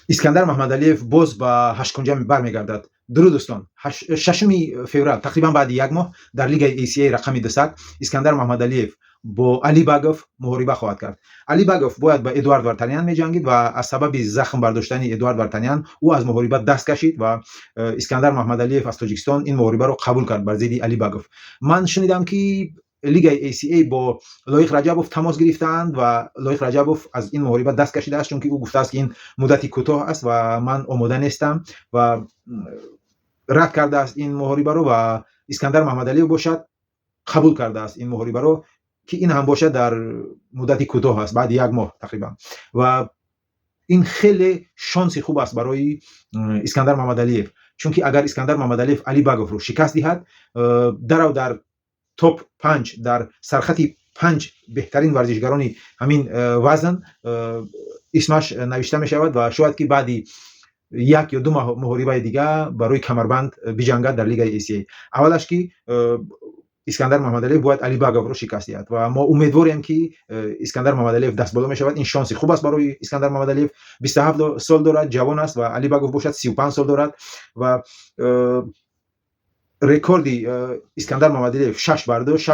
искандар маҳмадалиев боз ба ҳашткунҷа бармегардад. дуруд дӯстон, 6 феврал тақрибан баъди як моҳ дар лигаи ACA рақами 200 искандар маҳмадалиев бо Али Багов муҳориба хоҳад кард. Али Багов бояд ба Эдуард Вартанян меҷангид ва аз сабаби захм бардоштани Эдуард Вартанян ӯ аз муҳориба даст кашид ва искандар маҳмадалиев аз Тоҷикистон ин муҳорибаро қабул кард бар зидди Али Багов. Ман шунидам ки лигаи ACA бо Лоиқ Раҷабов тамос гирифтаанд ва Лоиқ Раҷабов аз ин муҳориба даст кашидааст, чунки ӯ гуфтааст ки ин муддати кӯтоҳ аст ва ман омода нестам ва рад кардааст ин муҳорибаро ва искандар маҳмадалиев бошад қабул кардааст ин муҳорибаро ки ин ҳам бошад дар муддати кӯтоҳ аст, баъди як моҳ тақрибан. ва ин хеле шонси хуб аст барои искандар маҳмадалиев, чунки агар искандар маҳмадалиев Али Баговро шикаст диҳад, дарав дар топ 5 дар сархати 5 беҳтарин варзишгарони ҳамин вазн исмаш навишта мешавад ва шояд ки баъди як ё ду муҳорибаи дига барои камарбанд биҷангад дар лигаи ACA. Аввалаш ки искандар маҳмадалиев бояд Али Баговро шикаст диҳад ва мо умедворем ки искандар маҳмадалиев дастболо мешавад. Ин шонси хуб аст барои искандар маҳмадалиев. 27 сол дорад, ҷавон аст ва Али Багов бошад 35 сол дорад ва рекорди искандар маҳмадалиев 6 бардошт,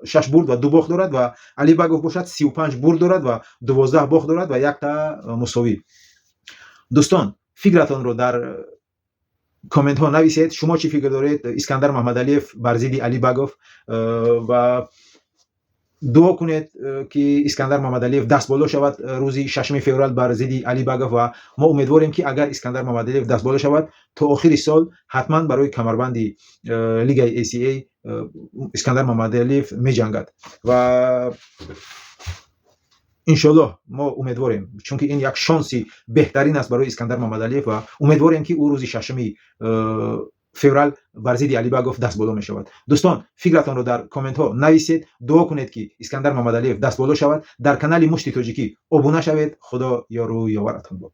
6 бурд ва 2 бохт дорад ва Али Багов бошад 35 бурд дорад ва 12 бохт дорад ва якта мусовӣ. дӯстон, фикратонро дар комментҳо нависед. Шумо чӣ фикр доред искандар маҳмадалиев бар зидди Али Багов? ва дуо кунед ки искандар маҳмадалиев дастболо шавад рӯзи 6 феврал бар зидди Али Багов ва мо умедворем ки агар искандар маҳмадалиев дастболо шавад, то охири сол ҳатман барои камарбанди лигаи ACA искандар маҳмадалиев меҷангад ва иншоаллоҳ мо умедворем, чунки ин як шонси беҳтарин аст барои искандар маҳмадалиев ва умедворем ки ӯ рӯзи 6 феврал бар зидди Али Багов дастболо мешавад. дӯстон, фикратонро дар комментҳо нависед. дуо кунед ки искандар маҳмадалиев дастболо шавад. дар канали Мушти Тоҷикӣ обуна шавед. худо ёру ёваратон бод.